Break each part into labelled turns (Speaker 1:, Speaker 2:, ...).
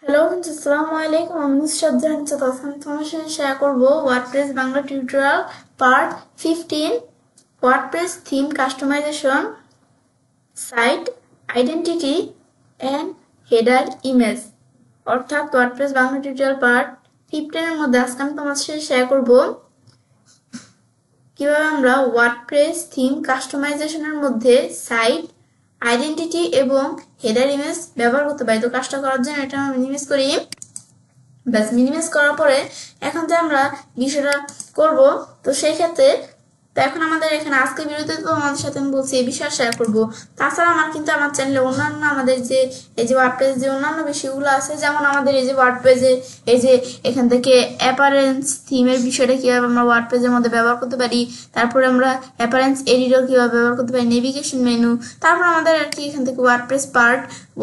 Speaker 1: Hello, আসসালামু আলাইকুম। আমি নুসরাত জাহান চাঁদ। আমি তোমার সাথে শেয়ার করবো WordPress Bangla tutorial part 15 WordPress theme customization site identity and header image, অর্থাৎ ওয়ার্ডপ্রেস বাংলা টিউটোরিয়াল পার্ট 15 এর মধ্যে আজকে আমি তোমার সাথে শেয়ার করবো কিভাবে আমরা ওয়ার্ডপ্রেস থিম কাস্টমাইজেশনের মধ্যে সাইট আইডেন্টিটি এবং হেডার ইমেজ ব্যবহার করতে পারি। তো কাজটা করার জন্য এটা আমি মিনিমাইজ করি। ব্যাস, মিনিমাইজ করার পরে এখন যে আমরা বিষয়টা করব, তো সেই ক্ষেত্রে তো এখন আমাদের এখানে আজকে ভিডিওতে তো আমাদের সাথে আমি বলছি এই বিষয়ে শেয়ার করবো। তাছাড়া আমার কিন্তু আমার চ্যানেলে অন্যান্য আমাদের যে এই যে ওয়ার্ডপ্রেস যে অন্যান্য বিষয়গুলো আছে, যেমন আমাদের এই যে ওয়ার্ডপ্রেসে এই যে এখান থেকে অ্যাপারেন্স থিমের বিষয়টা কিভাবে আমরা ওয়ার্ডপ্রেসের মধ্যে ব্যবহার করতে পারি, তারপরে আমরা অ্যাপারেন্স এডিটর কিভাবে ব্যবহার করতে পারি, নেভিগেশন মেনু, তারপর আমাদের আর কি এখান থেকে ওয়ার্ডপ্রেস পার্ট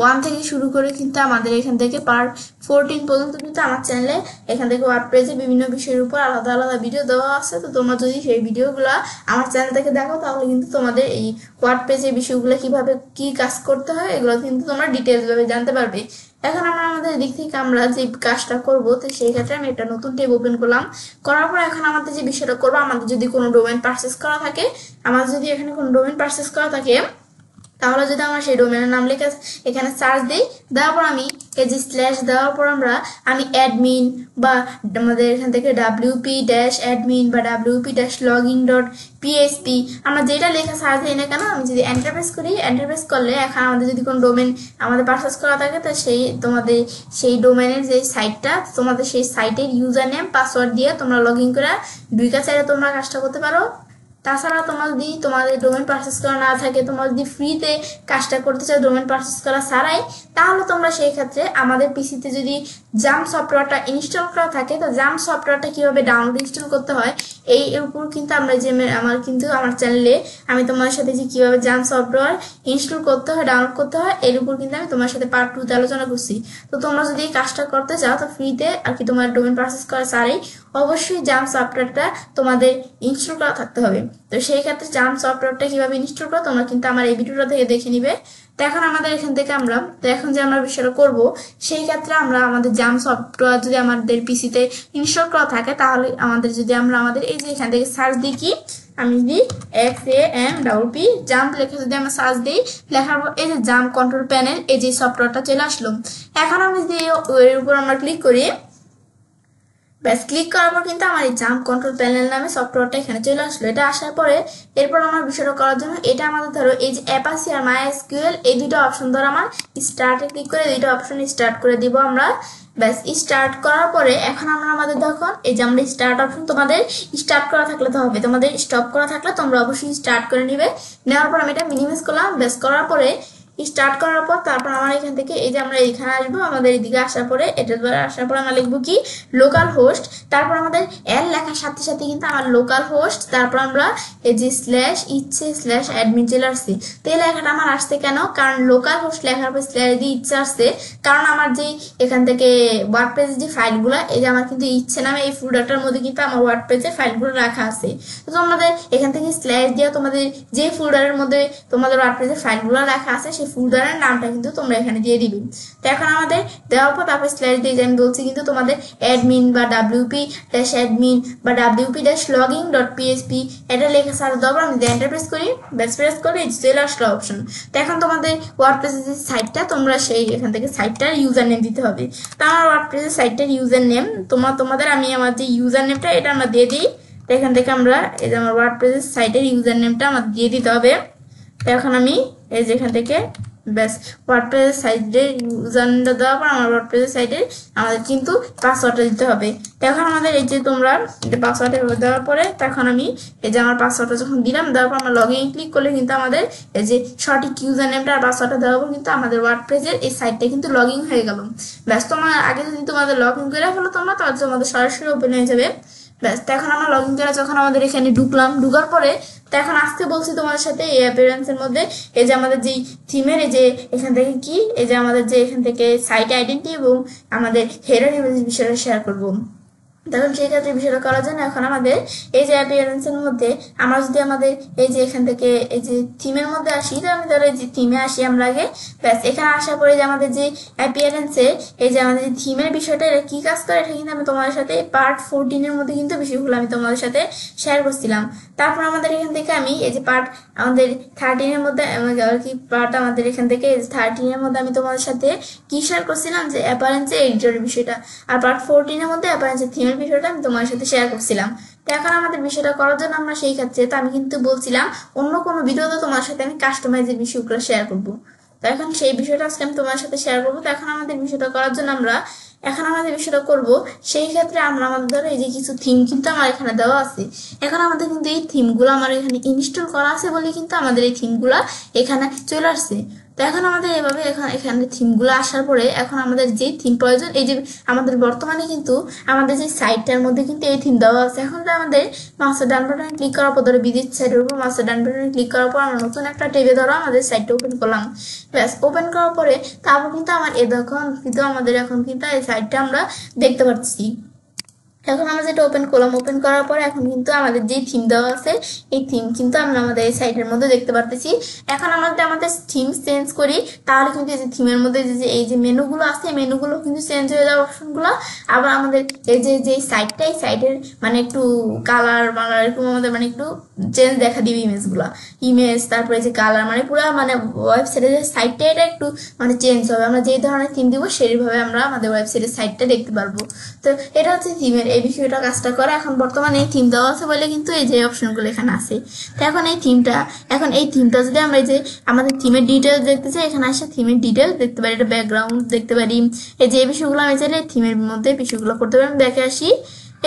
Speaker 1: 1 থেকে শুরু করে কিন্তু আমাদের এখান থেকে পার্ট 14 পর্যন্ত কিন্তু আমার চ্যানেলে এখান থেকে ওয়ার্ডপ্রেসে বিভিন্ন বিষয়ের উপর আলাদা আলাদা ভিডিও দেওয়া আছে। তো তোমরা যদি সেই ভিডিওগুলো আমার চ্যানেল থেকে দেখো তাহলে কিন্তু তোমাদের এই ওয়ার্ডপ্রেসের বিষয়গুলো কিভাবে কি কাজ করতে হয় এগুলো কিন্তু তোমরা ডিটেইলস ভাবে জানতে পারবে। এখন আমরা আমাদের দিক থেকে আমরা যে কাজটা করবো, তো সেই ক্ষেত্রে আমি একটা নতুন ট্যাব ওপেন করলাম। করার পর এখন আমাদের যে বিষয়টা করবো, আমাদের যদি কোনো ডোমেইন পারচেজ করা থাকে, আমাদের যদি এখানে কোনো ডোমেইন পারচেজ করা থাকে, তাহলে যদি আমরা সেই ডোমেনের নাম লিখে এখানে সার্চ দিই, দেওয়ার পর আমি এই যে স্ল্যাশ দেওয়ার পর আমি অ্যাডমিন বা আমাদের এখান থেকে wp-admin বা wp-login.php আমরা যেটা লেখা সার্চ দিই না কেন, আমি যদি এন্টার প্রেস করি, এন্টার প্রেস করলে এখন আমাদের যদি কোনো ডোমেন আমাদের পারচেজ করা থাকে, তো সেই তোমাদের সেই ডোমেনের যে সাইটটা, তোমাদের সেই সাইটের ইউজার নেম পাসওয়ার্ড দিয়ে তোমরা লগ ইন করে ঢুকে চাইলে তোমরা কাজটা করতে পারো। তাছাড়া তোমার যদি তোমাদের ডোমেন পারচেজ করা না থাকে, তোমরা যদি ফ্রিতে কাজটা করতে চাও ডোমেন পারচেজ করা ছাড়াই, তাহলে তোমরা সেই ক্ষেত্রে আমাদের পিসিতে যদি জাম্প সফটওয়্যারটা ইনস্টল করা থাকে, তো জাম্প সফটওয়্যারটা কিভাবে ডাউনলোড ইনস্টল করতে হয় এই উপর কিন্তু আমরা যে আমার চ্যানেলে আমি তোমার সাথে যে কিভাবে জাম্প সফটওয়্যার ইনস্টল করতে হয় ডাউনলোড করতে হয় এর উপর কিন্তু আমি তোমার সাথে পার্ট 2 তে আলোচনা করছি। তো তোমরা যদি এই কাজটা করতে চাও, তো ফ্রিতে আর কি তোমার ডোমেন পারচেজ করা ছাড়াই অবশ্যই জাম্প সফটওয়্যারটা তোমাদের ইনস্টল করা থাকতে হবে। তো সেই ক্ষেত্রে জাম্প সফটওয়্যারটা কিভাবে ইনস্টল করো তোমরা কিন্তু আমার এই ভিডিওটা থেকে দেখে নিবে। তো এখন আমাদের এখান থেকে এখন যে আমরা বিষয়টা করব, সেই ক্ষেত্রে আমরা আমাদের জাম্প সফটওয়্যার যদি আমাদের পিসিতে ইনস্টল করা থাকে, তাহলে আমাদের যদি আমরা আমাদের এই যে এখান থেকে সার্চ দিই, কি আমি যদি XAMPP জাম্প লেখা যদি আমরা সার্চ দিই, লেখার পর এই যে জাম্প কন্ট্রোল প্যানেল এই যে সফটওয়্যারটা চলে আসলো। এখন আমি যদি এর উপর আমরা ক্লিক করি, ব্যাস ক্লিক করার পর কিন্তু আমার এই জাম্প কন্ট্রোল প্যানেল নামে সফটওয়্যারটা এখানে চলে আসলো। এটা আসার পরে এরপর আমার বিষয়টা করার জন্য এটা আমাদের ধরো এই যে অ্যাপাচি আর MySQL এই দুটো অপশন ধরো আমার স্টার্টে ক্লিক করে দুটো অপশন স্টার্ট করে দিব আমরা। ব্যাস স্টার্ট করার পরে এখন আমরা আমাদের দেখুন এই যে আমরা স্টার্ট অপশন তোমাদের স্টার্ট করা থাকলে তো হবে, তোমাদের স্টপ করা থাকলে তোমরা অবশ্যই স্টার্ট করে নিবে। নেওয়ার পর আমি এটা মিনিমাইজ করলাম। ব্যাস করার পরে স্টার্ট করার পর তারপর আমার এখান থেকে এই যে আমরা এখানে আসবো, আমাদের এদিকে আসার পরে এটা দ্বারা আসার পর আমরা লিখবো কি লোকাল হোস্ট, তারপর আমাদের এল লেখার সাথে সাথে কিন্তু আমার লোকাল হোস্ট, তারপর আমরা এই যে স্ল্যাশ ইচ্ছে স্ল্যাশ অ্যাডমিন চলে আসছে। তো এই লেখাটা আমার আসছে কেন, কারণ লোকাল হোস্ট লেখার পর স্ল্যাশ দিয়ে ইচ্ছে আসছে, কারণ আমার যে এখান থেকে ওয়ার্ডপ্রেসের যে ফাইলগুলো এই যে আমার কিন্তু ইচ্ছে নামে এই ফোল্ডারটার মধ্যে কিন্তু আমার ওয়ার্ডপ্রেসের ফাইলগুলো রাখা আছে। তো তোমাদের এখান থেকে স্ল্যাশ দিয়ে তোমাদের যে ফোল্ডারের মধ্যে তোমাদের ওয়ার্ডপ্রেসের ফাইলগুলো রাখা আছে সেই ফোল্ডারের নামটা কিন্তু তোমরা এখানে দিয়ে দিবে। তো এখন আমাদের দেওয়ার পর তারপর স্ল্যাশ দিয়ে আমি বলছি কিন্তু তোমাদের অ্যাডমিন বা wp-admin বা wp-login.php এটা লেখা সার্চ দেওয়ার আমি এন্টার প্রেস করি, ব্যাস প্রেস করে চলে আসলো অপশন। তো এখন তোমাদের ওয়ার্ডপ্রেসের যে সাইটটা তোমরা সেই এখান থেকে সাইটটার ইউজার নেম দিতে হবে। তো আমার ওয়ার্ডপ্রেসের সাইটটার ইউজার নেম তোমাদের আমি আমার যে ইউজার নেমটা এটা আমরা দিয়ে দিই। তো এখান থেকে আমরা এই যে আমার ওয়ার্ডপ্রেসের সাইটের ইউজার নেমটা আমাদের দিয়ে দিতে হবে। তো এখন আমি এই যে এখান থেকে ব্যাস ওয়ার্ডপ্রেস সাইটের ইউজার নেমটা দেওয়ার পর আমার ওয়ার্ডপ্রেস সাইটের আমাদের কিন্তু পাসওয়ার্ডটা দিতে হবে। তখন আমাদের এই যে তোমরা পাসওয়ার্ডটা দেওয়ার পরে তখন আমি এই যে আমার পাসওয়ার্ডটা যখন দিলাম, দেওয়ার পর আমরা লগ ইন ক্লিক করলে কিন্তু আমাদের এই যে সঠিক ইউজার নেমটা আর পাসওয়ার্ডটা দেওয়ার পর কিন্তু আমাদের ওয়ার্ডপ্রেসের এই সাইটটা কিন্তু লগ ইন হয়ে গেল। ব্যাস তোমার আগে যদি তোমাদের লগ ইন করে ফেলো তোমরা, তাহলে তোমাদের সরাসরি ওপেন হয়ে যাবে। ব্যাস এখন আমরা লগ ইন করে যখন আমাদের এখানে ঢুকলাম, ঢুকার পরে তো এখন আজকে বলছি তোমাদের সাথে এই অ্যাপিয়ারেন্সের মধ্যে এই যে আমাদের যে থিমের এই যে এখান থেকে কি এই যে আমাদের যে এখান থেকে সাইট আইডেন্টি এবং আমাদের হেডার ইমেজ বিষয়টা শেয়ার করব। তখন সেই ক্ষেত্রে বিষয়টা করার জন্য এখন আমাদের এই যে অ্যাপিয়ারেন্সের মধ্যে আমরা যদি আমাদের এই যে এখান থেকে এই যে থিমের মধ্যে আসি, তো আমি ধরো এই যে থিমে আসি আমরা আগে, ব্যাস এখানে আসার পরে যে আমাদের যে অ্যাপিয়ারেন্সে এই যে আমাদের থিমের বিষয়টা এটা কি কাজ করে এটা কিন্তু আমি তোমাদের সাথে পার্ট 14 মধ্যে কিন্তু বিষয়গুলো আমি তোমাদের সাথে শেয়ার করছিলাম। তারপর আমাদের এখান থেকে আমি এই যে পার্ট আমাদের 13 মধ্যে আর কি পার্ট আমাদের এখান থেকে 13 মধ্যে আমি তোমাদের সাথে কি শেয়ার করছিলাম যে অ্যাপারেন্সে এডিটরের বিষয়টা, আর পার্ট 14 মধ্যে অ্যাপারেন্সে থিমের বিষয়টা আমি তোমার সাথে শেয়ার করছিলাম। তো এখন আমাদের বিষয়টা করার জন্য আমরা সেই ক্ষেত্রে তো আমি কিন্তু বলছিলাম অন্য কোনো ভিডিওতে তোমার সাথে আমি কাস্টমাইজের বিষয়গুলো শেয়ার করবো। তো এখন সেই বিষয়টা আজকে আমি তোমার সাথে শেয়ার করবো। তো এখন আমাদের বিষয়টা করার জন্য আমরা এখন আমাদের বিষয়টা করব, সেই ক্ষেত্রে আমরা আমাদের ধরো এই যে কিছু থিম কিন্তু আমার এখানে দেওয়া আছে। এখন আমাদের কিন্তু এই থিমগুলো আমার এখানে ইনস্টল করা আছে বলে কিন্তু আমাদের এই থিমগুলো এখানে চলে আসছে। তো এখন আমাদের এভাবে এখানে থিমগুলো আসার পরে এখন আমাদের যে থিম প্রয়োজন, এই যে আমাদের বর্তমানে কিন্তু আমাদের যে সাইটটার মধ্যে কিন্তু এই থিম দেওয়া আছে। এখন তো আমাদের মাউসের ডান বাটনে ক্লিক করার পর ধরো ভিজিট সাইটের উপর মাউসের ডান বাটনে ক্লিক করার পর আমরা নতুন একটা ট্যাবে ধরো আমাদের সাইটটা ওপেন করলাম। ব্যাস ওপেন করার পরে তারপর কিন্তু আমার দেখুন কিন্তু আমাদের এখন কিন্তু এই সাইটটা আমরা দেখতে পাচ্ছি। এখন আমরা যেটা ওপেন করলাম, ওপেন করার পর এখন কিন্তু আমাদের যে থিম দেওয়া আছে এই থিম কিন্তু আমরা আমাদের এই সাইটের মধ্যে দেখতে পারতেছি। এখন আমরা যদি আমাদের থিম চেঞ্জ করি তাহলে কিন্তু এই যে থিমের মধ্যে যে এই যে মেনুগুলো আছে মেনুগুলো কিন্তু চেঞ্জ হয়ে যাওয়ার অপশনগুলো, আবার আমাদের এই যে সাইটটা এই সাইটের মানে একটু কালার এরকম আমাদের মানে একটু চেঞ্জ দেখা দিবে ইমেজ তারপরে যে কালার মানে পুরো মানে ওয়েবসাইটের যে সাইটটা এটা একটু মানে চেঞ্জ হবে। আমরা যে ধরনের থিম দিব সেইভাবে আমরা আমাদের ওয়েবসাইটের সাইটটা দেখতে পারবো। তো এটা হচ্ছে থিমের এই বিষয়টা কাজটা করে। এখন বর্তমানে এই থিম দেওয়া আছে বলে কিন্তু এই যে অপশনগুলো এখানে আছে। তো এখন এই থিমটা যদি আমরা এই যে আমাদের থিমের ডিটেলস দেখতে চাই, এখানে আসে থিমের ডিটেলস দেখতে পারি, এটা ব্যাকগ্রাউন্ড দেখতে পারি, এই যে এই বিষয়গুলো আমি চাইলে থিমের মধ্যে বিষয়গুলো করতে পারি। আমি ব্যাকে আসি,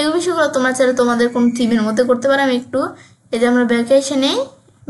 Speaker 1: এই বিষয়গুলো তোমরা চাইলে তোমাদের কোন থিমের মধ্যে করতে পারো। আমি একটু এই যে আমরা ব্যাকে এসে নেই,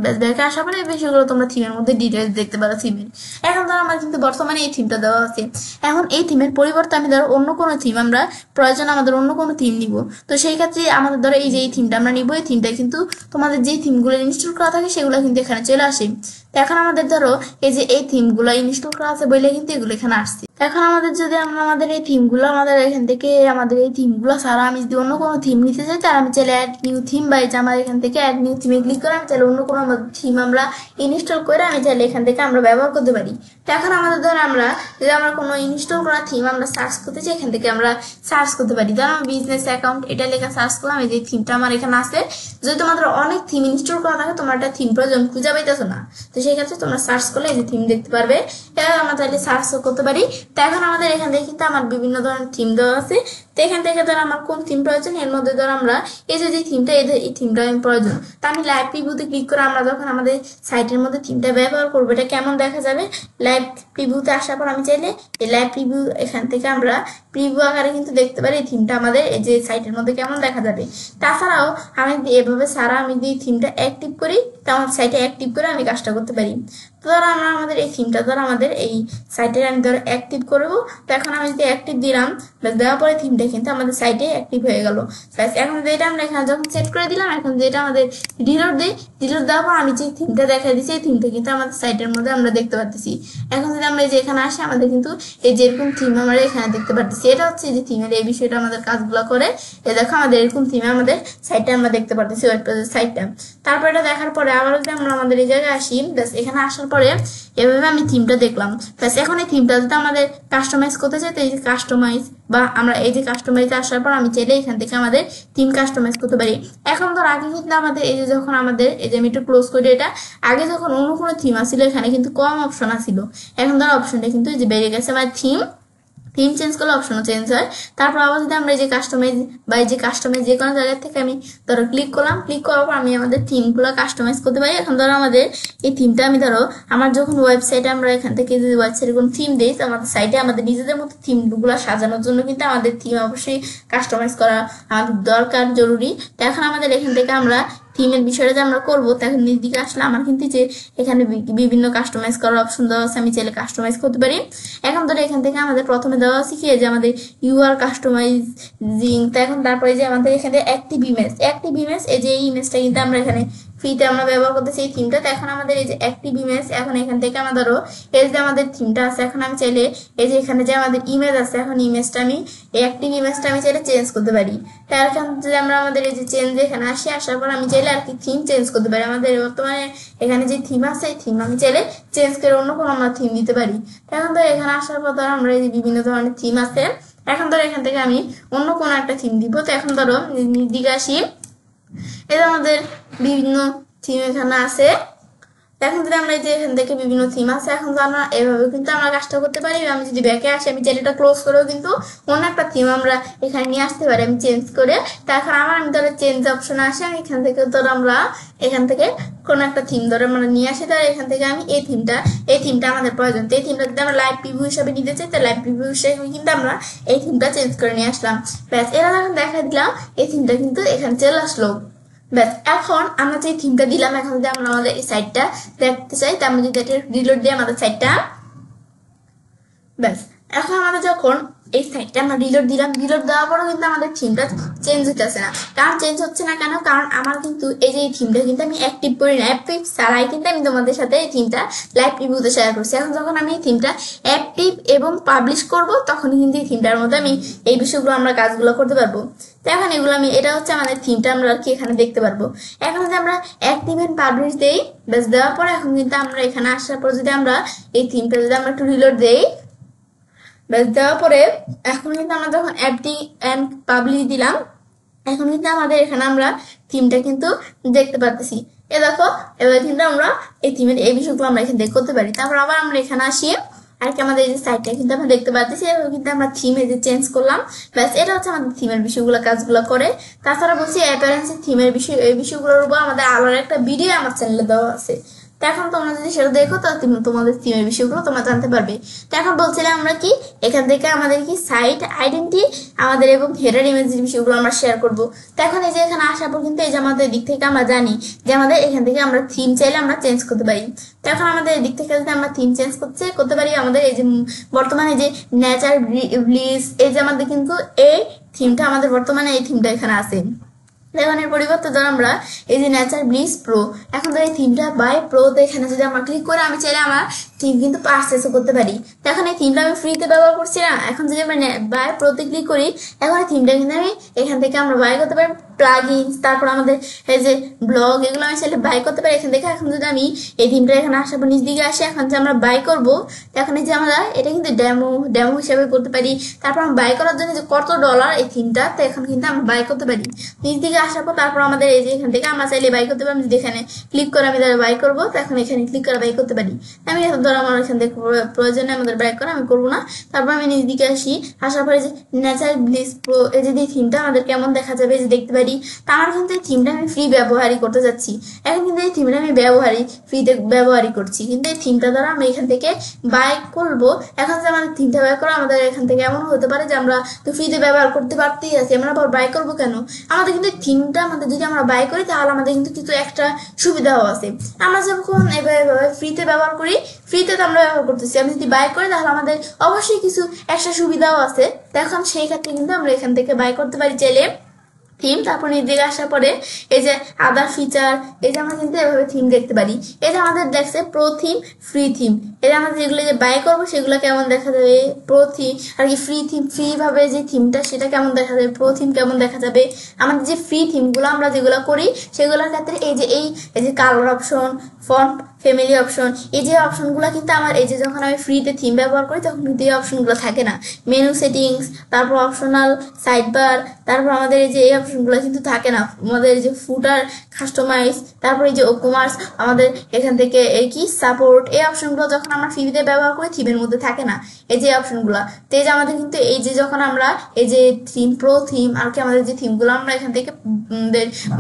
Speaker 1: ব্যাস ব্যাকে আসার পরে এই বিষয়গুলো তোমরা থিমের মধ্যে ডিটেলস দেখতে পারো থিমের। এখন ধরো আমার কিন্তু বর্তমানে এই থিমটা দেওয়া আছে। এখন এই থিমের পরিবর্তে আমি ধরো অন্য কোনো থিম আমরা প্রয়োজন আমাদের অন্য কোনো থিম নিব। তো সেই ক্ষেত্রে আমাদের ধরো এই যে এই থিমটা আমরা নিব, এই থিমটা কিন্তু তোমাদের যেই থিমগুলো ইনস্টল করা থাকে সেগুলো কিন্তু এখানে চলে আসে। তো এখন আমাদের ধরো এই যে এই থিমগুলো ইনস্টল করা আছে বলে কিন্তু এগুলো এখানে আসছে। এখন আমাদের যদি আমরা আমাদের এই থিমগুলো আমাদের এখান থেকে আমাদের এই থিমগুলো ছাড়া আমি যদি অন্য কোনো থিম নিতে চাই তাহলে আমি চাইলে অ্যাড নিউ থিম বা এই যে আমার এখান থেকে অ্যাড নিউ থিমে ক্লিক করে আমি চাইলে অন্য কোনো থিম আমরা ইনস্টল করে আমি চাইলে এখান থেকে আমরা ব্যবহার করতে পারি। তো এখন আমাদের ধরো আমরা যদি আমরা কোনো ইনস্টল করা থিম আমরা সার্চ করতে চাই, এখান থেকে আমরা সার্চ করতে পারি। ধরো আমি বিজনেস অ্যাকাউন্ট এটা লেখা সার্চ করলাম, এই যে থিমটা আমার এখানে আছে। যদি তোমাদের অনেক থিম ইনস্টল করা থাকে তোমার একটা থিম প্রয়োজন খুঁজে পাইতেছো না, তো সেই ক্ষেত্রে তোমরা সার্চ করলে এই যে থিম দেখতে পারবে, এভাবে আমরা চাইলে সার্চও করতে পারি। তো এখন আমাদের এখান থেকে কিন্তু আমার বিভিন্ন ধরনের থিম দেওয়া আছে। তো এখান থেকে ধরো আমার কোন থিম প্রয়োজন এর মধ্যে ধরো আমরা এই যে থিমটা এই থিমটা আমি প্রয়োজন, তা আমি লাইভ প্রিভিউতে ক্লিক করে আমরা যখন আমাদের সাইটের মধ্যে থিমটা ব্যবহার করবো এটা কেমন দেখা যাবে। লাইভ প্রিভিউতে আসার পর আমি চাইলে এই লাইভ প্রিভিউ এখান থেকে আমরা প্রিভিউ আকারে কিন্তু দেখতে পারি এই থিমটা আমাদের এই যে সাইটের মধ্যে কেমন দেখা যাবে। তাছাড়াও আমি এভাবে সারা আমি যদি থিমটা অ্যাক্টিভ করি তো আমার সাইটে অ্যাক্টিভ করে আমি কাজটা করতে পারি। তো ধরো আমরা আমাদের এই থিমটা ধরো আমাদের এই সাইটে আমি ধরো অ্যাক্টিভ করবো। তো এখন আমি যদি অ্যাক্টিভ দিলাম দেওয়ার পরে থিমটা কিন্তু আমাদের সাইটে অ্যাক্টিভ হয়ে গেল। এখন যেটা আমরা এখানে যখন সেট করে দিলাম, এখন যেটা আমাদের ডিলিট দিই, ডিলিট দেওয়ার পর আমি যে থিমটা দেখা দিচ্ছি এই থিমটা কিন্তু আমাদের সাইটের মধ্যে আমরা দেখতে পাচ্ছি। এখন যদি আমরা এই যে এখানে আসি আমাদের কিন্তু এই যেরকম থিম আমরা এখানে দেখতে পাচ্ছি, এটা হচ্ছে যে থিমের এই বিষয়টা আমাদের কাজগুলো করে। এই দেখো আমাদের এরকম থিমে আমাদের সাইটটা আমরা দেখতে পাচ্ছি ওয়েব পেজের সাইটটা। তারপর এটা দেখার পরে আবার যদি আমরা আমাদের এই জায়গায় আসি, ব্যাস এখানে আসার পরে এভাবে আমি থিমটা দেখলাম। ব্যাস এখন এই থিমটা যদি আমাদের কাস্টমাইজ করতে চাই তো এই যে কাস্টমাইজ বা আমরা এই যে কাস্টমাইজে আসার পর আমি চাইলে এখান থেকে আমাদের থিম কাস্টমাইজ করতে পারি। এখন ধর আগে কিন্তু আমাদের এই যে যখন আমাদের এই যে আমি একটু ক্লোজ করি এটা, আগে যখন অন্য কোনো থিম আসছিল এখানে কিন্তু কম অপশন আসছিল, এখন ধর অপশনটা কিন্তু এই যে বেড়ে গেছে। আমার থিম চেঞ্জ করলে অপশনও চেঞ্জ হয়। তারপর আবার যদি আমরা এই যে কাস্টমাইজ বা এই যে কাস্টমাইজ যে কোনো জায়গা থেকে আমি ধরো ক্লিক করলাম, ক্লিক করার পর আমি আমাদের থিমগুলো কাস্টমাইজ করতে পারি। এখন ধরো আমাদের এই থিমটা আমি ধরো আমার যখন ওয়েবসাইটে আমরা এখান থেকে যদি ওয়েবসাইটে কোনো থিম দিই তো আমাদের সাইটে আমাদের নিজেদের মতো থিমগুলো সাজানোর জন্য কিন্তু আমাদের থিম অবশ্যই কাস্টমাইজ করা আমাদের দরকার জরুরি। তো এখন আমাদের এখান থেকে আমরা থিমের বিষয়টা যে আমরা করবো তখন নিজ দিকে আসলে আমার কিন্তু যে এখানে বিভিন্ন কাস্টমাইজ করার অপশন দেওয়া আছে, আমি চাইলে কাস্টমাইজ করতে পারি। এখন ধরো এখান থেকে আমাদের প্রথমে দেওয়া আছে কি যে আমাদের ইউআর কাস্টমাইজিং। তো এখন তারপরে যে আমাদের এখানে অ্যাক্টিভ ইমেজ এই যে এই ইমেজটা কিন্তু আমরা এখানে ফ্রিতে আমরা ব্যবহার করতেছি এই থিমটা। তো এখন আমাদের এই যে অ্যাক্টিভ ইমেজ, এখন এখান থেকে আমরা ধরো এই যে আমাদের থিমটা আছে, এখন আমি চাইলে এই যে এখানে যে আমাদের ইমেজ আছে, এখন ইমেজটা আমি এই অ্যাক্টিভ ইমেজটা আমি চাইলে চেঞ্জ করতে পারি। তো এখন যদি আমরা আমাদের এই যে চেঞ্জ এখানে আসার পর আমি চাইলে আর কি থিম চেঞ্জ করতে পারি। আমাদের বর্তমানে এখানে যে থিম আছে এই থিম আমি চাইলে চেঞ্জ করে অন্য কোনো আমরা থিম দিতে পারি। তো এখন ধরো এখানে আসার পর ধরো আমরা এই যে বিভিন্ন ধরনের থিম আছে, এখন ধরো এখান থেকে আমি অন্য কোনো একটা থিম দিব। তো এখন ধরো দিকে আসি, এই যে আমাদের বিভিন্ন থিম এখানে আছে। এখন যদি আমরা এই যে এখান থেকে বিভিন্ন থিম আছে, এখন তো আমরা এভাবে কিন্তু আমরা কাজটা করতে পারি। আমি যদি ব্যাকে আসি, আমি চাইলেটা ক্লোজ করেও কিন্তু অন্য একটা থিম আমরা এখানে নিয়ে আসতে পারি আমি চেঞ্জ করে। তো এখন আমি ধরো চেঞ্জ অপশনে আসি, আমি এখান থেকে ধরো আমরা এখান থেকে কোনো একটা থিম ধরো আমরা নিয়ে আসি। তাহলে এখান থেকে আমি এই থিমটা আমাদের প্রয়োজন। তো এই থিমটা যদি আমরা লাইভ প্রিভিউ হিসাবে নিতে চাই, তো লাইভ প্রিভিউ হিসাবে কিন্তু আমরা এই থিমটা চেঞ্জ করে নিয়ে আসলাম। ব্যাস, এরা যখন দেখা দিলাম এই থিমটা কিন্তু এখানে চলে আসলো। ব্যাস, এখন আমরা যে থিমটা দিলাম, এখন যদি আমরা আমাদের এই সাইটটা দেখতে চাই, তো আমরা যদি এটা রিলোড দিই আমাদের সাইটটা, ব্যাস এখন আমাদের যখন এই সাইটটা আমরা রিলোড দিলাম, রিলোড দেওয়ার পরেও কিন্তু আমাদের থিমটা চেঞ্জ হতেছে না। কারণ চেঞ্জ হচ্ছে না কেন? কারণ আমার কিন্তু এই যে এই থিমটা কিন্তু আমি অ্যাক্টিভ করি না। অ্যাক্টিভ ছাড়াই কিন্তু আমি তোমাদের সাথে এই থিমটা লাইভ প্রিভিউতে শেয়ার করছি। এখন যখন আমি এই থিমটা অ্যাক্টিভ এবং পাবলিশ করব, তখনই কিন্তু এই থিমটার মধ্যে আমি এই বিষয়গুলো আমরা কাজগুলো করতে পারবো। তো এখন এগুলো আমি, এটা হচ্ছে আমাদের থিমটা আমরা আর কি এখানে দেখতে পারবো। এখন যদি আমরা অ্যাক্টিভ এন্ড পাবলিশ দেই, ব্যাস দেওয়ার পরে এখন কিন্তু আমরা এখানে আসার পর যদি আমরা এই থিমটা যদি আমরা একটু রিলোড দেই, ব্যাস দেওয়ার পরে এখন কিন্তু আমরা যখন অ্যাক্টিভ এন্ড পাবলিশ দিলাম, এখন কিন্তু আমাদের এখানে আমরা থিমটা কিন্তু দেখতে পারতেছি। এ দেখো, এবার কিন্তু আমরা এই থিমের এই বিষয়গুলো আমরা এখানে দেখতে করতে পারি। তারপর আবার আমরা এখানে আসি, আর কি আমাদের এই যে সাইটটা কিন্তু আমরা দেখতে পাচ্ছি, এভাবে কিন্তু আমরা থিমে যে চেঞ্জ করলাম। ব্যাস, এটা হচ্ছে আমাদের থিমের বিষয়গুলো কাজগুলো করে। তাছাড়া বলছি অ্যাপিয়ারেন্স থিমের বিষয়, এই বিষয়গুলোর উপর আমাদের আলাদা একটা ভিডিও আমার চ্যানেলে দেওয়া আছে। তো এখন তোমরা যদি সেটা দেখো, তাহলে তোমাদের থিমের বিষয়গুলো তোমরা জানতে পারবে। তো এখন বলছিলাম আমরা কি এখান থেকে আমাদের কি সাইট আইডেন্টি আমাদের এবং হেডার ইমেজের বিষয়গুলো আমরা শেয়ার করব। তো এখন এই যে এখানে আসার পর কিন্তু এই যে আমাদের দিক থেকে আমরা জানি যে আমাদের এখান থেকে আমরা থিম চাইলে আমরা চেঞ্জ করতে পারি। তো এখন আমাদের দিক থেকে যদি আমরা থিম চেঞ্জ করতে পারি, আমাদের এই যে বর্তমানে যে নেচার ব্লিস, এই যে আমাদের কিন্তু এই থিমটা আমাদের বর্তমানে এই থিমটা এখানে আছে। এখন এর পরিবর্তে ধর আমরা এই যে নেচার ব্লিস প্রো, এখন ধর এই থিমটা বাই প্রোতে এখানে যদি আমরা ক্লিক করে আমি চাইলে আমার থিম কিন্তু পারচেসও করতে পারি। তো এখন এই থিমটা আমি ফ্রিতে ব্যবহার করছি না, এখন যদি আমরা বাই প্রোতে ক্লিক করি, এখন এই থিমটা কিন্তু আমি এখান থেকে আমরা বাই করতে পারি। প্লাগইনস, তারপর আমাদের এই যে ব্লগ, এগুলো আমি চাইলে বাই করতে পারি এখান থেকে। এখন যদি আমি এই থিমটা এখানে আসার পর নিচ দিকে আসি, এখন যে আমরা বাই করবো, এখন এই যে আমরা এটা কিন্তু ডেমো হিসাবে করতে পারি। তারপর আমরা বাই করার জন্য যে কত ডলার এই থিমটা, তো এখন কিন্তু আমরা বাই করতে পারি। নিচ দিকে আসার পর তারপর আমাদের এই যে এখান থেকে আমরা চাইলে বাই করতে পারি। যদি এখানে ক্লিক করে আমি ধরো বাই করবো, তো এখন এখানে ক্লিক করে বাই করতে পারি। আমি ধরো আমার এখান থেকে প্রয়োজনে আমাদের বাই করা আমি করবো না। তারপর আমি নিচ দিকে আসি, আসার পরে যে নেচার ব্লিস প্রো, এই যে থিমটা আমাদের কেমন দেখা যাবে যে দেখতে পারি। তা আমার কিন্তু এই থিমটা আমি ফ্রি ব্যবহারই করতে যাচ্ছি। এখন কিন্তু এই থিমটা আমি ফ্রিতে ব্যবহারই করছি, কিন্তু এই থিমটা দ্বারা আমরা এখান থেকে বাই করবো। এখন যে আমাদের থিমটা বাই করা, আমাদের এখান থেকে এমন হতে পারে যে আমরা তো ফ্রিতে ব্যবহার করতে পারতেই আছি, আমরা আবার বাই করবো কেন? আমাদের কিন্তু থিমটা আমাদের যদি আমরা বাই করি, তাহলে আমাদের কিন্তু কিছু একটা সুবিধাও আছে। আমরা যখন এভাবে ফ্রিতে ব্যবহার করি, ফ্রিতে তো আমরা ব্যবহার করতেছি, আমি যদি বাই করি তাহলে আমাদের অবশ্যই কিছু একটা সুবিধাও আছে। তখন সেই ক্ষেত্রে কিন্তু আমরা এখান থেকে বাই করতে পারি চাইলে থিম। তারপর নির্দিকে আসার পরে এই যে আদার ফিচার, এই যে আমরা কিন্তু এভাবে থিম দেখতে পারি। এই যে আমাদের দেখছে প্রো থিম, ফ্রি থিম, এই যে আমাদের যেগুলো যে বাই করবো সেগুলো কেমন দেখা যাবে, প্রো থিম আর কি ফ্রি থিম, ফ্রি ভাবে যে থিমটা সেটা কেমন দেখা যাবে, প্রো থিম কেমন দেখা যাবে। আমাদের যে ফ্রি থিমগুলো আমরা যেগুলো করি সেগুলোর ক্ষেত্রে এই যে colour option, font family option, এই যে অপশনগুলো কিন্তু আমার এই যে যখন আমি ফ্রিতে থিম ব্যবহার করি তখন কিন্তু এই অপশনগুলো থাকে না। মেনু সেটিংস, তারপর অপশনাল সাইড বার, তারপর আমাদের এই যে এই অপশনগুলো কিন্তু থাকে না। আমাদের এই যে ফুটার কাস্টমাইজ, তারপর এই যে কমার্স, আমাদের এখান থেকে এই কি সাপোর্ট, এই অপশনগুলো যখন আমরা ফ্রিতে ব্যবহার করি থিমের মধ্যে থাকে না এই যে অপশনগুলো। তো এই যে আমাদের কিন্তু এই যে যখন আমরা এই যে থিম প্রো থিম আর কি আমাদের যে থিমগুলো আমরা এখান থেকে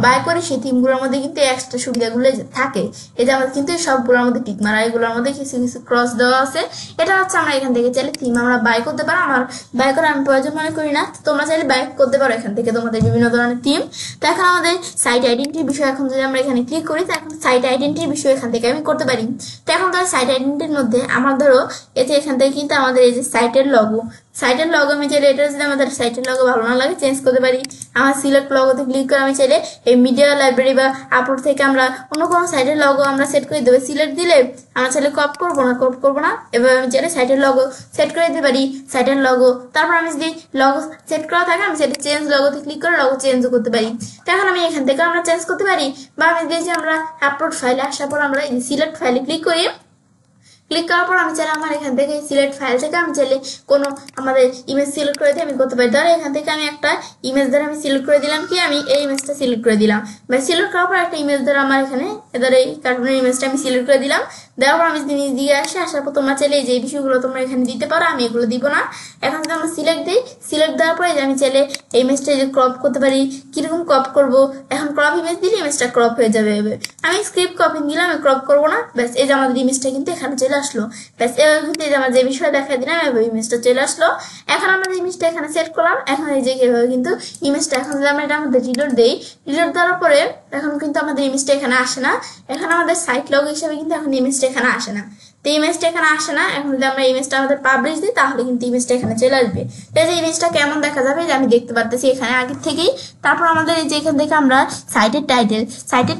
Speaker 1: বাই করি, সেই থিমগুলোর মধ্যে কিন্তু এক্সট্রা সুবিধাগুলো থাকে। এই যে আমাদের কিন্তু সবগুলোর মধ্যে টিক মারা, এগুলোর মধ্যে কিছু কিছু ক্রস দেওয়া আছে। এটা হচ্ছে আমরা এখান থেকে চাইলে থিম আমরা বাই করতে পারো। আমার বাই করা আমি প্রয়োজন মনে করি না, তোমরা চাইলে বাই করতে পারো এখান থেকে তোমাদের বিভিন্ন ধরনের থিম। তো এখন আমাদের সাইট আইডেন্টিটির বিষয়, এখন যদি আমরা এখানে ক্লিক করি, তো এখন সাইট আইডেন্টিটির বিষয় এখান থেকে আমি করতে পারি। তো এখন ধরো সাইট আইডেন্টিটির মধ্যে আমার ধরো এতে এখান থেকে কিন্তু আমাদের এই যে সাইটের লগো, সাইটের লগো আমি চাইলে এটা যদি আমাদের সাইটের লগো ভালো না লাগে চেঞ্জ করতে পারি। আমার সিলেক্ট লগোতে ক্লিক করে আমি চাইলে এই মিডিয়া লাইব্রেরি বা আপলোড থেকে আমরা অন্য কোনো সাইটের লগো আমরা সেট করে দেবো। সিলেক্ট দিলে আমরা চাইলে কপি করবো না এবার আমি চাইলে সাইটের লগো সেট করে দিতে পারি, সাইটের লগো। তারপর আমি যদি লগো সেট করা থাকে আমি চাইলে চেঞ্জ লগোতে ক্লিক করে লগো চেঞ্জও করতে পারি। তো এখন আমি এখান থেকে আমরা চেঞ্জ করতে পারি, বা আমি দিয়েছি আমরা আপলোড ফাইলে আসার পর আমরা এই সিলেক্ট ফাইলে ক্লিক করি। ক্লিক করার পর আমি চাইলে আমার এখান থেকে সিলেক্ট ফাইল থেকে আমি চাইলে কোনো আমাদের ইমেজ সিলেক্ট করে দিয়ে আমি করতে পারি। ধরো এখান থেকে আমি একটা ইমেজ ধরে আমি সিলেক্ট করে দিলাম, কি আমি এই ইমেজটা সিলেক্ট করে দিলাম, বা সিলেক্ট করার পর একটা ইমেজ ধরে আমার এখানে ধরো এই কার্টুনের ইমেজটা আমি সিলেক্ট করে দিলাম। দেওয়ার পর আমি জিনিস দিয়ে আসার পর তোমরা চাইলে যে বিষয়গুলো তোমরা এখানে দিতে পারো, আমি এগুলো দিব না। এখন যদি আমরা সিলেক্ট দিই, সিলেক্ট দেওয়ার পরে যে আমি চাইলে এই ইমেজটা যে ক্রপ করতে পারি, কিরকম ক্রপ করব, এখন ক্রপ ইমেজ দিলে ইমেজটা ক্রপ হয়ে যাবে। আমি স্ক্রিপ্ট কপি দিলাম, আমি ক্রপ করবো না, ব্যাস এই যে আমাদের ইমেজটা কিন্তু এখানে চলে আসলো। ব্যাস এবার কিন্তু এই যে আমার যে বিষয় দেখা দিলাম এভাবে ইমেজটা চলে আসলো। এখন আমাদের ইমেজটা এখানে সেট করলাম। এখন এই যে এভাবে কিন্তু ইমেজটা এখন যদি আমরা এটা আমাদের রিলোড দেই, রিলোড দেওয়ার পরে এখন কিন্তু আমাদের ইমেজটা এখানে আসে না। এখন আমাদের সাইট লগ হিসাবে কিন্তু এখন ইমেজটা এখানে আসে না। তো ইমেজটা এখানে আসে না। এখন যদি আমরা ইমেজটা আমাদের পাবলিশ দিই তাহলে কিন্তু ইমেজটা এখানে চলে আসবে। এই যে ইমেজটা কেমন দেখা যাবে যে আমি দেখতে পারতেছি এখানে আগের থেকেই। তারপর আমাদের এই যে এখান থেকে আমরা সাইটের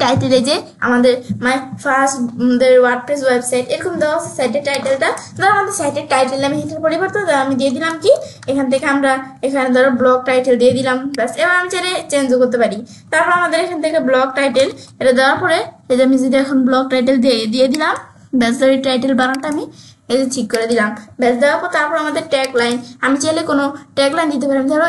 Speaker 1: টাইটেলে যে আমাদের মাই ফার্স্ট ওয়ার্ডপ্রেস ওয়েবসাইট এরকম দেওয়া আছে সাইটের টাইটেলটা। ধরো আমাদের সাইটের টাইটেল আমি এটার পরিবর্তে আমি দিয়ে দিলাম কি এখান থেকে আমরা এখানে ধরো ব্লগ টাইটেল দিয়ে দিলাম। ব্যাস এবার আমি চাইলে চেঞ্জও করতে পারি। তারপর আমাদের এখান থেকে ব্লগ টাইটেল এটা দেওয়ার পরে এই যে আমি যদি এখন ব্লগ টাইটেল দিয়ে দিলাম, ব্যাস ধর টাইটেল বানানটা আমি এই যে ঠিক করে দিলাম। ব্যাস দেওয়ার পর তারপর আমাদের ট্যাগ লাইন আমি চাইলে কোনো ট্যাগ লাইন দিতে পারি। ধরো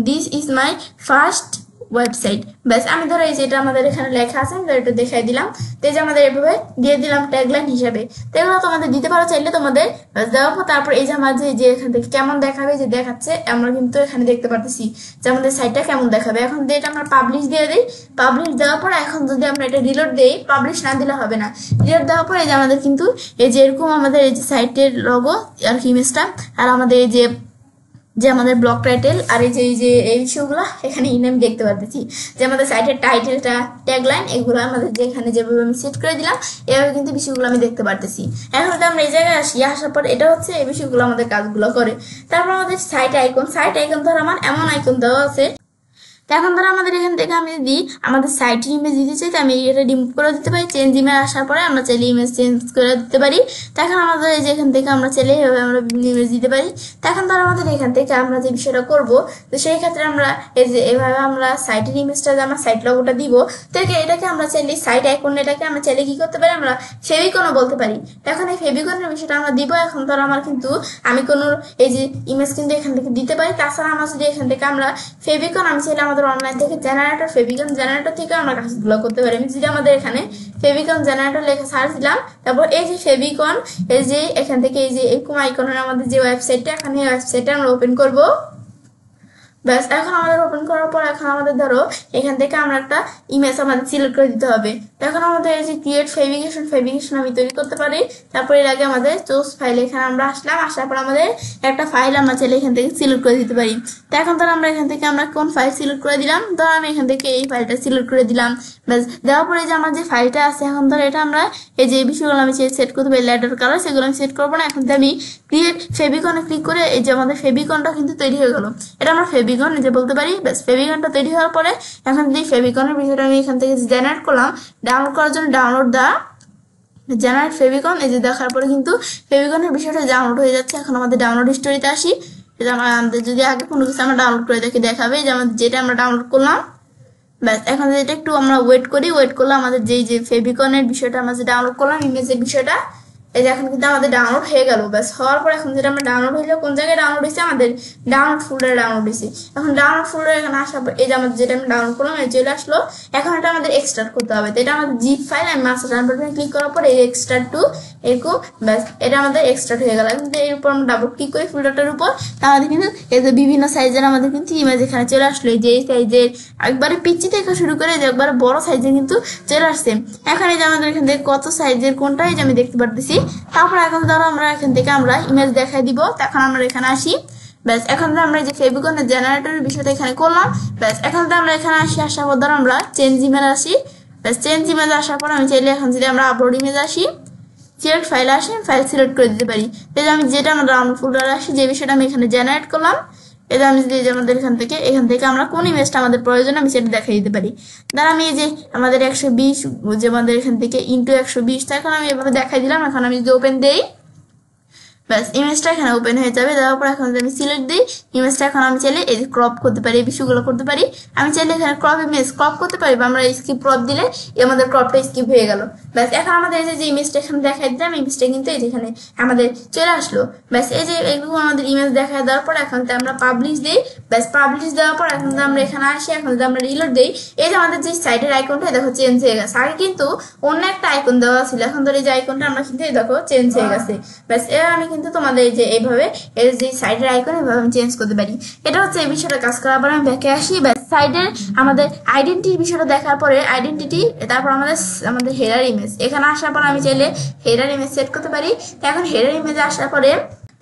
Speaker 1: this is my first website. ব্যাস আমি ধরো এই যেটা আমাদের এখানে লেখা আছে আমি এটা দেখাই দিলাম। তো এই যে আমাদের এভাবে দিয়ে দিলাম ট্যাগলাইন হিসাবে। তো এগুলো তোমাদের দিতে পারো চাইলে তোমাদের। ব্যাস দেওয়ার পর তারপর এই যে আমার যে এখান থেকে কেমন দেখাবে যে দেখাচ্ছে আমরা কিন্তু এখানে দেখতে পারতেছি যে আমাদের সাইটটা কেমন দেখাবে। এখন যদি এটা আমরা পাবলিশ দিয়ে দিই, পাবলিশ দেওয়ার পর এখন যদি আমরা এটা রিলোড দিই, পাবলিশ না দিলে হবে না। রিলোড দেওয়ার পর এই যে আমাদের কিন্তু এই যে এরকম আমাদের এই যে সাইটের লোগো আর ইমেজটা আর আমাদের এই যে আমাদের ব্লগ টাইটেল আর এই যে এই বিষয়গুলো এখানে আমি দেখতে পারতেছি যে আমাদের সাইটের টাইটেলটা ট্যাগলাইন এগুলো আমাদের যেখানে যেভাবে আমি সেট করে দিলাম এভাবে কিন্তু বিষয়গুলো আমি দেখতে পারতেছি। এখন যদি আমরা এই জায়গায় আসার পর এটা হচ্ছে এই বিষয়গুলো আমাদের কাজগুলো করে। তারপর আমাদের সাইট আইকন ধর আমার এমন আইকন দেওয়া আছে। এখন ধরো আমাদের এখান থেকে আমি যদি আমাদের সাইটের ইমেজ দিতে চাই আমি এটা রিমুভ করে দিতে পারি। চেঞ্জ ইমেজ আসার পরে আমরা চাইলে ইমেজ চেঞ্জ করে দিতে পারি। তখন আমাদের এই যে এখান থেকে আমরা চাইলে এভাবে আমরা বিভিন্ন ইমেজ দিতে পারি। তখন ধরো আমাদের এখান থেকে আমরা যে বিষয়টা করবো তো সেই ক্ষেত্রে আমরা এই যে এভাবে আমরা সাইটের ইমেজটা যে আমরা সাইট লগোটা দিব তো এটাকে আমরা চাইলে সাইট আইকন এটাকে আমরা চাইলে কি করতে পারি আমরা ফেভিকনও বলতে পারি। এখন এই ফেভিকনের বিষয়টা আমরা দিব। এখন ধরো আমার কিন্তু আমি কোনো এই যে ইমেজ কিন্তু এখান থেকে দিতে পারি। তাছাড়া আমরা যদি এখান থেকে আমরা ফেভিকন আমি চাইলে আমাদের অনলাইন থেকে জেনারেটর ফেভিকন জেনারেটর থেকে আমরা কাজগুলো করতে পারি। আমি যদি আমাদের এখানে ফেভিকন জেনারেটর লেখা সার্চ দিলাম তারপর এই যে ফেভিকন এই যে এখান থেকে এই যে এরকম আইকনের আমাদের যে ওয়েবসাইটটা এখানে এই ওয়েবসাইটটা আমরা ওপেন করব। ব্যাস এখন আমাদের ওপেন করার পর এখন আমাদের ধরো এখান থেকে আমরা একটা ইমেজ আমাদের সিলেক্ট করে দিতে হবে। এখন আমাদের এই যে ক্রিয়েট ফেভিকেশন আমি তৈরি করতে পারি। তারপর এর আগে আমাদের চুজ ফাইল এখানে আমরা আসার পর আমাদের একটা ফাইল আমরা চাইলে এখান থেকে সিলেক্ট করে দিতে পারি। তো এখন ধরো আমরা এখান থেকে আমরা কোন ফাইল সিলেক্ট করে দিলাম, ধরো আমি এখান থেকে এই ফাইলটা সিলেক্ট করে দিলাম। ব্যাস দেওয়ার পরে যে আমার যে ফাইলটা আছে এখন ধরো এটা আমরা এই যে বিষয়গুলো আমি সেট করতে পারি লেটার কালার সেগুলো আমি সেট করবো না। এখন আমি ক্রিয়েট ফেভিকনে ক্লিক করে এই যে আমাদের ফেভিকনটা কিন্তু তৈরি হয়ে গেল। এটা আমরা ফেভিকন যে বলতে পারি। ব্যাস ফেভিকনটা তৈরি হওয়ার পরে এখন যদি ফেভিকনের বিষয়টা আমি এখান থেকে জেনারেট করলাম, ডাউনলোড করার জন্য ডাউনলোড জেনারেট ফেভিকন এই যে দেখার পরে কিন্তু ফেভিকনের বিষয়টা ডাউনলোড হয়ে যাচ্ছে। এখন আমাদের ডাউনলোড স্টোরিতে আসি। আমাদের যদি আগে কোনো কিছু আমরা ডাউনলোড করে দেখাবে যে আমাদের যেটা আমরা ডাউনলোড করলাম। ব্যাস এখন এটা একটু আমরা ওয়েট করলে আমাদের যে ফেভিকনের বিষয়টা আমরা যে ডাউনলোড করলাম ইমেজের বিষয়টা এই যে এখন কিন্তু আমাদের ডাউনলোড হয়ে গেল। ব্যাস হওয়ার পর এখন যেটা আমরা ডাউনলোড হইলো কোন জায়গায় ডাউনলোড হয়েছে আমাদের ডাউনলোড ফোল্ডারে ডাউনলোড হয়েছে। এখন ডাউনলোড ফোল্ডারে এখানে আসার পর এই যে আমাদের যেটা আমি ডাউনলোড করলাম এই চলে আসলো। এখন এটা আমাদের এক্সট্রাক্ট করতে হবে। তো এটা আমাদের জিপ ফাইল আমি মাস্টার বাটনে ক্লিক করার পর এই এক্সট্রাক্ট টু এরকম ব্যাস এটা আমাদের এক্সট্রাক্ট হয়ে গেল। এখন এর উপর আমরা ডাবল ক্লিক করি ফোল্ডারটার উপর আমাদের কিন্তু এই যে বিভিন্ন সাইজের আমাদের কিন্তু ইমেজ এখানে চলে আসলো। এই যে এই সাইজের একবারে পিচ্চি থেকে শুরু করে যে একবারে বড় সাইজের কিন্তু চলে আসছে। এখন এই যে আমাদের এখান থেকে কত সাইজের কোনটা এই যে আমি দেখতে পারতেছি। তারপর এখন ধরো আমরা এখান থেকে আমরা ইমেজ দেখাই দিব। তখন আমরা এখানে আসি। ব্যাস এখন আমরা যে ফেভিকনের জেনারেটরের বিষয়টা এখানে করলাম। ব্যাস এখন আমরা এখানে আসার পর ধরো আমরা চেঞ্জ ইমেজ আসি। ব্যাস চেঞ্জ ইমেজ আসার পর আমি চাইলে এখন যদি আমরা আপলোড ইমেজ আসি সিলেক্ট ফাইলে আসি, ফাইল সিলেক্ট করে দিতে পারি। এই যে আমি যেটা আমার ডাউনলোড ফোল্ডারে আসি, যে বিষয়টা আমি এখানে জেনারেট করলাম, এটা আমি যদি আমাদের এখান থেকে আমরা কোন ইমেজটা আমাদের প্রয়োজন আমি সেটা দেখাই দিতে পারি। ধর আমি এই যে আমাদের 120 যে আমাদের এখান থেকে ইন্টু 120, এখন আমি এভাবে দেখাই দিলাম। এখন আমি যদি ওপেন দেই, ব্যাস ইমেজটা এখানে ওপেন হয়ে যাবে। দেওয়ার পর এখন আমি সিলেক্ট দিই ইমেজটা, এখন আমি চাইলে এই যে ক্রপ করতে পারি, এই বিষয়গুলো করতে পারি। আমি চাইলে এখানে ক্রপ ইমেজ ক্রপ করতে পারি, বা আমরা স্কিপ ক্রপ দিলে আমাদের ক্রপটা স্কিপ হয়ে গেল। ব্যাস এখন আমাদের এই যে ইমেজটা এখানে দেখাই দিলাম, ইমেজটা কিন্তু এই যেখানে আমাদের চলে আসলো। ব্যাস এই যে এগুলো আমাদের ইমেজ দেখায় দেওয়ার পর এখন আমরা পাবলিশ দিই। ব্যাস পাবলিশ দেওয়ার পর এখন আমরা এখানে আসি, এখন যদি আমরা রিলোড দিই, এই যে আমাদের যে সাইডের আইকনটা দেখো চেঞ্জ হয়ে গেছে। আগে কিন্তু অন্য একটা আইকন দেওয়া ছিল, এখন ধরে এই যে আইকনটা আমরা কিন্তু দেখো চেঞ্জ হয়ে গেছে। ব্যাস এবার আমি কিন্তু তোমাদের এই যে এইভাবে এর যে সাইডের আইকন এভাবে আমি চেঞ্জ করতে পারি। এটা হচ্ছে এই বিষয়টা কাজ করার পর আমি ব্যাকে আসি। ব্যাস সাইডের আমাদের আইডেন্টিটির বিষয়টা দেখার পরে আইডেন্টিটি, তারপর আমাদের হেডার ইমেজ, এখানে আসার পর আমি চাইলে হেডার ইমেজ সেট করতে পারি। এখন হেডার ইমেজে আসার পরে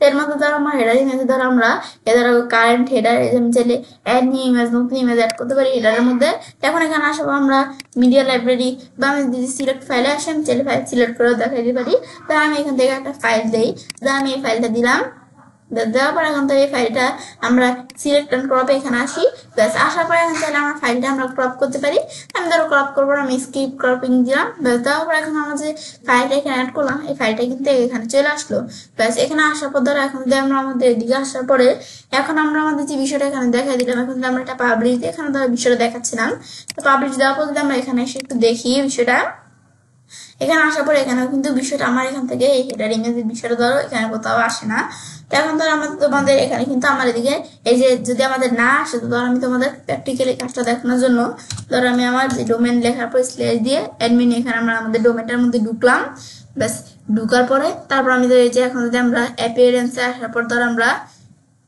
Speaker 1: এর মধ্যে ধরো আমার হেডার ইমেজ ধরো আমরা ধরো কারেন্ট হেডার আমি চাইলে অ্যাড নিউ ইমেজ নতুন ইমেজ অ্যাড করতে পারি হেডারের মধ্যে। এখন এখানে আসাবো আমরা মিডিয়া লাইব্রেরি, বা আমি যদি সিলেক্ট ফাইলে আসি আমি চাইলে ফাইল সিলেক্ট করেও দেখাই দিতে পারি। তো আমি এখান থেকে একটা ফাইল দিই, আমি এই ফাইলটা দিলাম। দেওয়ার পর এখন তো এই ফাইলটা আমরা সিলেক্ট অ্যান্ড ক্রপে এখানে আসি। ব্যাস আসার পরে এখন চাইলে আমার ফাইলটা আমরা ক্রপ করতে পারি। আমি ধরো ক্রপ করবো, আমি স্কিপ ক্রপিং দিলাম। ব্যাস দেওয়ার পর এখন আমরা যে ফাইলটা এখানে অ্যাড করলাম, এই ফাইলটা কিন্তু এখানে চলে আসলো। ব্যাস এখানে আসার পর ধরো এখন যদি আমরা আমাদের এদিকে আসার পরে এখন আমরা আমাদের যে বিষয়টা এখানে দেখাই দিলাম, এখন যদি আমরা এটা পাবলিশ দিই, এখানে ধরো বিষয়টা দেখাচ্ছিলাম। তো পাবলিশ দেওয়ার পর যদি আমরা এখানে এসে একটু দেখি বিষয়টা, এখানে আসার পরে এখানেও কিন্তু বিষয়টা আমার এখান থেকে এই হেডার ইমেজের বিষয়টা ধরো এখানে কোথাও আসে না। তো এখন ধরো আমাদের তোমাদের এখানে কিন্তু আমার এদিকে এই যে যদি আমাদের না আসে, তো ধরো আমি তোমাদের প্র্যাকটিক্যালি কাজটা দেখানোর জন্য ধরো আমি আমার যে ডোমেন লেখার পর স্ল্যাশ দিয়ে অ্যাডমিন, এখানে আমরা আমাদের ডোমেনটার মধ্যে ঢুকলাম। ব্যাস ঢুকার পরে তারপর আমি এই যে এখন যদি আমরা অ্যাপিয়ারেন্সে আসার পর ধরো আমরা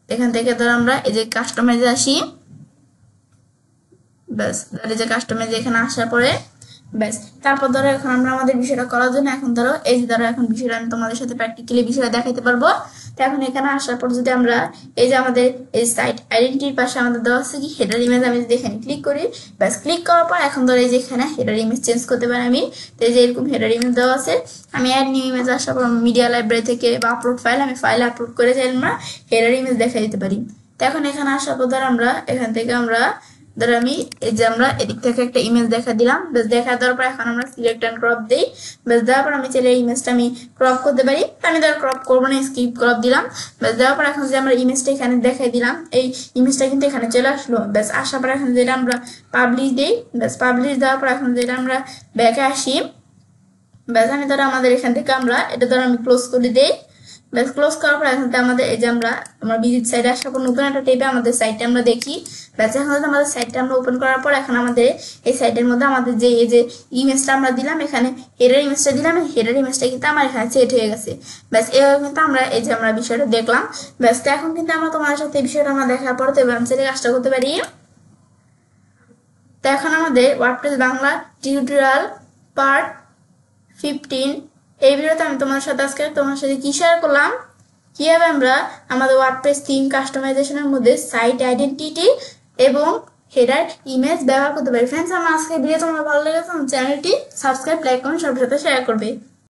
Speaker 1: এখান থেকে ধরো আমরা এই যে কাস্টমাইজে আসি। ব্যাস এই যে কাস্টমাইজে এখানে আসার পরে ব্যাস তারপর ধরো এখন আমরা আমাদের বিষয়টা করার জন্য এখন ধরো এই যে ধরো এখন বিষয়টা আমি তোমাদের সাথে প্র্যাকটিক্যালি বিষয়টা দেখাইতে পারবো। তো এখন এখানে আসার পর যদি আমরা এই যে আমাদের এই সাইট আইডেন্টিটির পাশে আমাদের দেওয়া আছে কি হেডার ইমেজ, আমি যদি এখানে ক্লিক করি, ব্যাস ক্লিক করার পর এখন ধরো এই যে এখানে হেডার ইমেজ চেঞ্জ করতে পারি আমি। তো এই যে এরকম হেডার ইমেজ দেওয়া আছে, আমি অ্যাড নিউ ইমেজ আসার পর মিডিয়া লাইব্রেরি থেকে বা আপলোড ফাইল, আমি ফাইল আপলোড করে চাইলে আমরা হেডার ইমেজ দেখাই দিতে পারি। তো এখন এখানে আসার পর ধর আমরা এখান থেকে আমরা ধরো আমি এই যে আমরা এদিক থেকে একটা ইমেজ দেখা দিলাম। বেশ দেখা দেওয়ার পর এখন আমরা সিলেক্ট এন্ড ক্রপ দিই। বেশ দেওয়ার পর আমি চাইলে এই ইমেজটা আমি ক্রপ করতে পারি, আমি ধরো ক্রপ করবো না, স্কিপ ক্রপ দিলাম। বেশ দেওয়ার পর এখন যে আমরা ইমেজটা এখানে দেখাই দিলাম, এই ইমেজটা কিন্তু এখানে চলে আসলো। বেশ আসার পর এখন যেটা আমরা পাবলিশ দিই, বেশ পাবলিশ দেওয়ার পর এখন যেটা আমরা ব্যাকে আসি। বেশ আমি ধরো আমাদের এখান থেকে আমরা এটা ধরো আমি ক্লোজ করে দিই। ব্যাস ক্লোজ করার পর এখন আমাদের এই যে আমরা ভিজিট সাইটে আসার পর নতুন একটা টেপে আমাদের সাইটটা আমরা দেখি। ব্যাস এখন আমাদের সাইটটা আমরা ওপেন করার পর এখন আমাদের এই সাইটের মধ্যে আমাদের যে এই যে ইমেজটা আমরা দিলাম, এখানে হেডার ইমেজটা দিলাম, হেডার ইমেজটা কিন্তু আমার এখানে সেট হয়ে গেছে। ব্যাস এভাবে কিন্তু আমরা এই যে আমরা বিষয়টা দেখলাম। ব্যাস তো এখন কিন্তু আমরা তোমার সাথে এই বিষয়টা আমরা দেখার পর তো এবার আমি কাজটা করতে পারি। তো এখন আমাদের ওয়ার্ডপ্রেস বাংলা টিউটোরিয়াল পার্ট 15 এই ভিডিওতে আমি তোমার সাথে আজকে তোমার সাথে কি শেয়ার করলাম, কিভাবে আমরা আমাদের ওয়ার্ডপ্রেস থিম কাস্টমাইজেশনের মধ্যে সাইট আইডেন্টিটি এবং হেডার ইমেজ ব্যবহার করতে পারি। ফ্রেন্ডস, আমার আজকে ভিডিও তোমার ভালো লেগেছে, চ্যানেলটি সাবস্ক্রাইব, লাইক করুন, সবার সাথে শেয়ার করবে।